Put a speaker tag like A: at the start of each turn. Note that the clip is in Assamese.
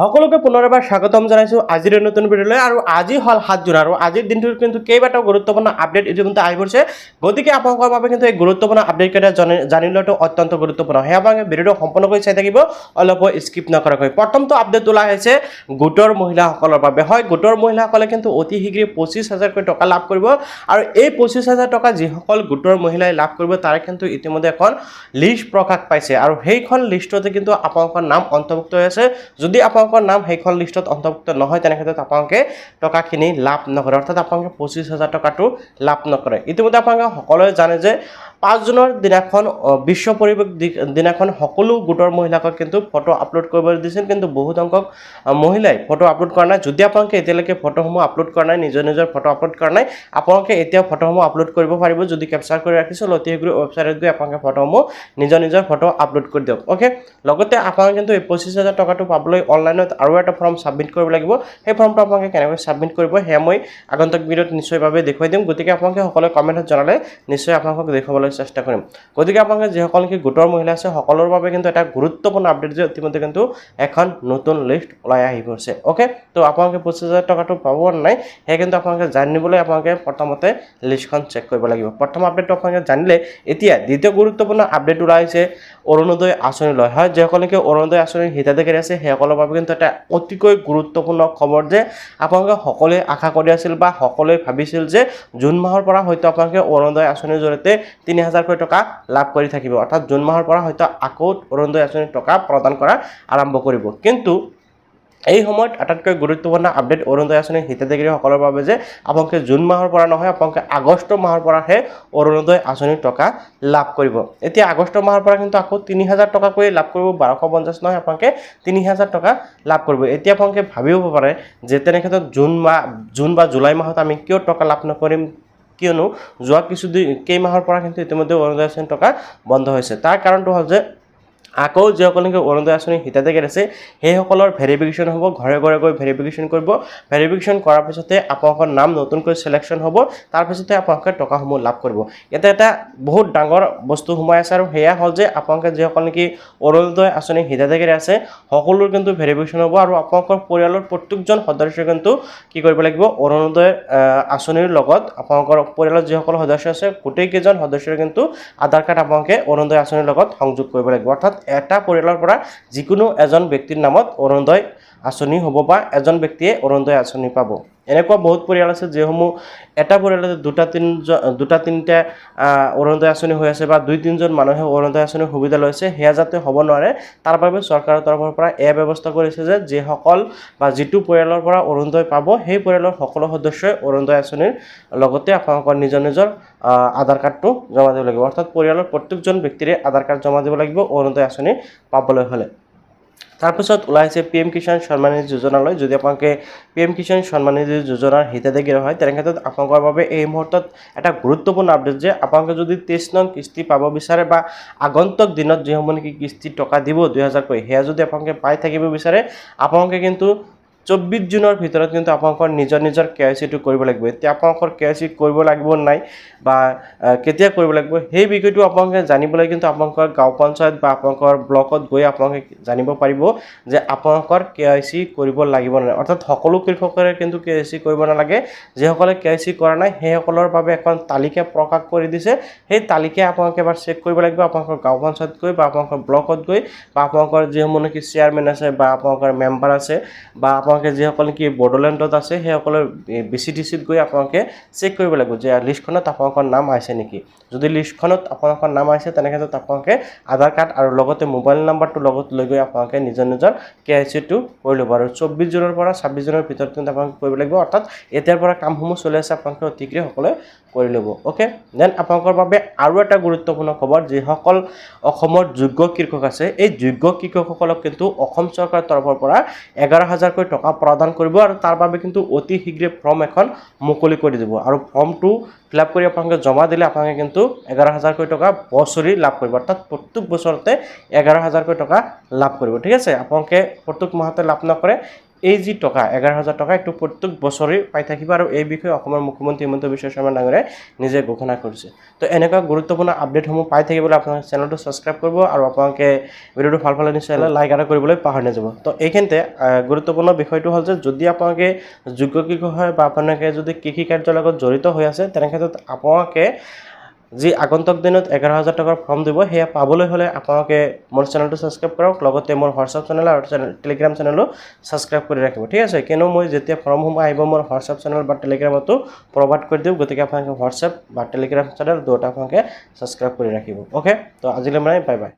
A: সকলোকে পুনৰ এবাৰ স্বাগতম জনাইছো আজিৰ নতুন ভিডিঅ'লৈ আৰু আজি হল 7 জুন আৰু আজিৰ দিনটোৰ কিন্তু কেইবাটাও গুৰুত্বপূৰ্ণ আপডেট ইতিমধ্যে আহি পৰিছে গতিকে আপোনালোকৰ বাবে কিন্তু এই গুৰুত্বপূৰ্ণ আপডেট কেইটা জানি লোৱাটো অত্যন্ত গুৰুত্বপূৰ্ণ হে আপোনালোকে ভিডিঅ'টো সম্পূৰ্ণকৈ চাই থাকিব অলপ স্কিপ নকৰাকৈ প্ৰথমটো আপডেট ওলাই আহিছে গোটৰ মহিলাসকলৰ বাবে হয় গোটৰ মহিলাসকলে কিন্তু অতি শীঘ্ৰে 25000 কোটি টকা লাভ কৰিব আৰু এই 25000 টকা যিসকল গোটৰ মহিলাই লাভ কৰিব তাৰে কিন্তু ইতিমধ্যে এখন লিষ্ট প্ৰকাশ পাইছে আৰু সেইখন লিষ্টতে কিন্তু আপোনালোকৰ নাম অন্তৰ্ভুক্ত হৈ আছে যদি আপোনালোকৰ নাম সেইখন লিষ্টত অন্তৰ্ভুক্ত নহয় তেনে ক্ষেত্ৰত আপোনালোকে টকাখিনি লাভ নকৰে অৰ্থাৎ আপোনালোকে 25000 টকাটো লাভ নকৰে ইতিমধ্যে আপোনালোকে সকলোৱে জানে যে 5 জুনৰ দিনাখন বিশ্ব পৰিৱেশ দিনাখন সকলো গোটৰ মহিলাক কিন্তু ফটো আপলোড কৰিব দিছিল কিন্তু বহুত সংখ্যক মহিলাই ফটো আপলোড কৰা নাই যদি আপোনালোকে এতিয়ালৈকে ফটোসমূহ আপলোড কৰা নাই নিজৰ ফটো আপলোড কৰা নাই আপোনালোকে এতিয়া ফটোসমূহ আপলোড কৰিব পাৰিব যদি কেপচাৰ কৰি ৰাখিছে অতি শীঘ্ৰে ৱেবছাইটত গৈ আপোনালোকে ফটোসমূহ নিজৰ ফটো আপলোড কৰি দিয়ক ওকে লগতে আপোনালোকে কিন্তু এই 25000 টকাটো পাবলৈ অনলাইনত আৰু এটা ফৰ্ম সাবমিট কৰিব লাগিব সেই ফৰ্মটো আপোনালোকে কেনেকৈ সাবমিট কৰিব হে মই আগন্তুক ভিডিঅ'ত নিশ্চয়ভাৱে দেখুৱাই দিম গতিকে আপোনালোকে সকলোৱে কমেন্টত জনালে নিশ্চয় আপোনালোকক দেখাবলৈ চেষ্টা কৰিম গতিকে আপোনালোকে যিসকল কি গোটৰ মহিলা আছে সকলৰ বাবে কিন্তু এটা গুৰুত্বপূৰ্ণ আপডেট যে ইতিমধ্যে কিন্তু এখন নতুন লিষ্ট ওলাই আহি পৰিছে ওকে তো আপোনালোকে 25000 টকাটো পাব নাই হে কিন্তু আপোনালোকে জানিবলৈ আপোনালোকে প্ৰথমতে লিষ্টখন চেক কৰিব লাগিব প্ৰথম আপডেটটো আপোনালোকে জানিলে এতিয়া দ্বিতীয় গুৰুত্বপূৰ্ণ আপডেট ওলাইছে অৰুণোদয় আঁচনি লয় হয় যিসকলে কি অৰুণোদয় আঁচনিৰ হিতাধিকাৰী আছে সেইসকলৰ বাবে কিন্তু এটা অতিকৈ গুৰুত্বপূৰ্ণ খবৰ যে আপোনালোকে সকলোৱে আশা কৰি আছিল বা সকলোৱে ভাবিছিল যে জুন মাহৰ পৰা হয়তো আপোনালোকে অৰুণোদয় আঁচনিৰ জৰিয়তে 3000 কোটি টকা লাভ কৰি থাকিব অৰ্থাৎ জুন মাহৰ পৰা হয়তো আকৌ অৰুণোদয় আঁচনিৰ টকা প্ৰদান কৰা আৰম্ভ কৰিব কিন্তু এই সময়ত আটাইতকৈ গুৰুত্বপূৰ্ণ আপডেট অৰুণোদয় আঁচনিৰ হিতাধিকাৰীসকলৰ বাবে যে আপোনালোকে জুন মাহৰ পৰা নহয় আপোনালোকে আগষ্ট মাহৰ পৰাহে অৰুণোদয় আঁচনিৰ টকা লাভ কৰিব এতিয়া আগষ্ট মাহৰ পৰা কিন্তু আকৌ 3000 টকাকৈ লাভ কৰিব 1250 নহয় আপোনালোকে 3000 টকা লাভ কৰিব এতিয়া আপোনালোকে ভাবিব পাৰে যে তেনে ক্ষেত্ৰত জুন বা জুলাই মাহত আমি কিয় টকা লাভ নকৰিম কিয়নো যোৱা কেই মাহৰ পৰা কিন্তু ইতিমধ্যে অৰুণোদয় আঁচনিৰ টকা বন্ধ হৈছে তাৰ কাৰণটো হ'ল যে আকৌ যিসকলে অৰুণোদয় আঁচনিৰ হিতাধিকাৰী আছে সেইসকলৰ ভেৰিফিকেশ্যন হ'ব ঘৰে ঘৰে গৈ ভেৰিফিকেশ্যন কৰিব ভেৰিফিকেশ্যন কৰাৰ পিছতে আপোনালোকৰ নাম নতুনকৈ সিলেকশ্যন হ'ব তাৰ পিছতে আপোনালোকে টকাসমূহ লাভ কৰিব এটা বহুত ডাঙৰ বস্তু সোমাই আছে আৰু হেয়া হ'ল যে আপোনালোকে যিসকল নেকি অৰুণোদয় আঁচনিৰ হিতাধিকাৰী আছে সকলোৰ কিন্তু ভেৰিফিকেশ্যন হ'ব আৰু আপোনালোকৰ পৰিয়ালৰ প্ৰত্যেকজন সদস্যই কিন্তু কি কৰিব লাগিব অৰুণোদয় আঁচনিৰ লগত আপোনালোকৰ পৰিয়ালৰ যিসকল সদস্য আছে গোটেইকেইজন সদস্যৰ কিন্তু আধাৰ কাৰ্ড আপোনালোকে অৰুণোদয় আঁচনিৰ লগত সংযোগ কৰিব লাগিব অৰ্থাৎ এটা পৰিয়ালৰ পৰা যিকোনো এজন ব্যক্তিৰ নামত অৰুণোদয় আঁচনি হ'ব বা এজন ব্যক্তিয়ে অৰুণোদয় আঁচনি পাব এনেকুৱা বহুত পৰিয়াল আছে যেসমূহ এটা পৰিয়ালতে দুটা তিনিটা অৰুণোদয় আঁচনি হৈ আছে বা 2-3জন মানুহে অৰুণোদয় আঁচনিৰ সুবিধা লৈছে হেয়া যাতে হ'ব নোৱাৰে তাৰ বাবে চৰকাৰৰ তৰফৰ পৰা এই ব্যৱস্থা কৰিছে যে যিসকল বা যিটো পৰিয়ালৰ পৰা অৰুণোদয় পাব সেই পৰিয়ালৰ সকলো সদস্যই অৰুণোদয় আঁচনিৰ লগতে আপোনালোকৰ নিজৰ আধাৰ কাৰ্ডটো জমা দিব লাগিব অৰ্থাৎ পৰিয়ালৰ প্ৰত্যেকজন ব্যক্তিৰে আধাৰ কাৰ্ড জমা দিব লাগিব অৰুণোদয় আঁচনি পাবলৈ হ'লে তাৰপিছত ওলাইছে PM কিষাণ সন্মান নিধি যোজনালৈ যদি আপোনালোকে PM কিষাণ সন্মান নিধি যোজনাৰ হিতাধিকাৰী হয় তেনে ক্ষেত্ৰত আপোনালোকৰ বাবে এই মুহূৰ্তত এটা গুৰুত্বপূৰ্ণ আপডেট যে আপোনালোকে যদি 23 নং কিস্তি পাব বিচাৰে বা আগন্তুক দিনত যিসমূহ নেকি কিস্তি টকা দিব 2000 কৈ হেয়া যদি আপোনালোকে পাই থাকিব বিচাৰে আপোনালোকে কিন্তু 24 জুনৰ ভিতৰত কিন্তু আপোনালোকৰ নিজৰ KYC টো কৰিব লাগিব এতিয়া আপোনালোকৰ KYC কৰিব লাগিব নাই বা কেতিয়া কৰিব লাগিব সেই বিষয়টো আপোনালোকে জানিবলৈ কিন্তু আপোনালোকৰ গাঁও পঞ্চায়ত বা আপোনালোকৰ ব্লকত গৈ আপোনালোকে জানিব পাৰিব যে আপোনালোকৰ KYC কৰিব লাগিব নাই অৰ্থাৎ সকলো কৃষকৰে কিন্তু KYC কৰিব নালাগে যেসকলে KYC কৰা নাই সেইসকলৰ বাবে এখন তালিকা প্ৰকাশ কৰি দিছে সেই তালিকা আপোনালোকে এবাৰ চেক কৰিব লাগিব আপোনালোকৰ গাঁও পঞ্চায়ত গৈ বা আপোনালোকৰ ব্লকত গৈ বা আপোনালোকৰ যিসমূহ নেকি চেয়াৰমেন আছে বা আপোনালোকৰ মেম্বাৰ আছে বা আপোনালোকে যিসকল কি বড়োলেণ্ডত আছে সেইসকলৰ BCTCত গৈ আপোনালোকে চেক কৰিব লাগিব যে লিষ্টখনত আপোনালোকৰ নাম আছে নেকি যদি লিষ্টখনত আপোনালোকৰ নাম আছে তেনে ক্ষেত্ৰত আপোনালোকে আধাৰ কাৰ্ড আৰু লগতে মোবাইল নাম্বাৰটো লগত লৈ গৈ আপোনালোকে নিজৰ KYC টো কৰি ল'ব আৰু 24 জুনৰ পৰা 26 জুনৰ ভিতৰত কিন্তু আপোনালোকে কৰিব লাগিব অৰ্থাৎ এতিয়াৰ পৰা কামসমূহ চলি আছে আপোনালোকে অতিশীঘ্ৰে সকলোৱে কৰি ল'ব ওকে দেন আপোনালোকৰ বাবে আৰু এটা গুৰুত্বপূৰ্ণ খবৰ যিসকল অসমৰ যোগ্য কৃষক আছে এই যোগ্য কৃষকসকলক কিন্তু অসম চৰকাৰৰ তৰফৰ পৰা 11000 কোটি টকা প্ৰদান কৰিব আৰু তাৰ বাবে কিন্তু অতি শীঘ্ৰে ফৰ্ম এখন মুকলি কৰি দিব আৰু ফৰ্মটো ফিল আপ কৰি আপোনালোকে জমা দিলে আপোনালোকে কিন্তু 11000 কোটি টকা বছৰি লাভ কৰিব অৰ্থাৎ প্ৰত্যেক বছৰতে 11000 কোটি টকা লাভ কৰিব ঠিক আছে আপোনালোকে প্ৰত্যেক মাহতে লাভ নকৰে এই যি টকা 11,000 টকা এইটো প্ৰত্যেক বছৰে পাই থাকিব আৰু এই বিষয়ে অসমৰ মুখ্যমন্ত্ৰী হিমন্ত বিশ্ব শৰ্মা ডাঙৰীয়াই নিজে ঘোষণা কৰিছে তো এনেকুৱা গুৰুত্বপূৰ্ণ আপডেটসমূহ পাই থাকিবলৈ আপোনালোকে চেনেলটো ছাবস্ক্ৰাইব কৰিব আৰু আপোনালোকে ভিডিঅ'টো ভাল পালে নিশ্চয় লাইক আৰু কৰিবলৈ পাহৰি নাযাব তো এইখিনিতে গুৰুত্বপূৰ্ণ বিষয়টো হ'ল যে যদি আপোনালোকে যোগ্য কৃষক হয় বা আপোনালোকে যদি কৃষি কাৰ্যৰ লগত জড়িত হৈ আছে তেনে ক্ষেত্ৰত আপোনালোকে যি আগন্তুক দিনত 11,000 টকাৰ ফৰ্ম দিব সেয়া পাবলৈ হ'লে আপোনালোকে মোৰ চেনেলটো ছাবস্ক্ৰাইব কৰক লগতে মোৰ হোৱাটছআপ চেনেল আৰু টেলিগ্ৰাম চেনেলো ছাবস্ক্ৰাইব কৰি ৰাখিব ঠিক আছে কিয়নো মই যেতিয়া ফৰ্মসমূহ আহিব মোৰ হোৱাটছআপ চেনেল বা টেলিগ্ৰামতো প্ৰভাইড কৰি দিওঁ গতিকে আপোনালোকে হোৱাটছআপ বা টেলিগ্ৰাম চেনেল দুয়োটা আপোনালোকে ছাবস্ক্ৰাইব কৰি ৰাখিব অ'কে তো আজিলৈ মানে বাই বাই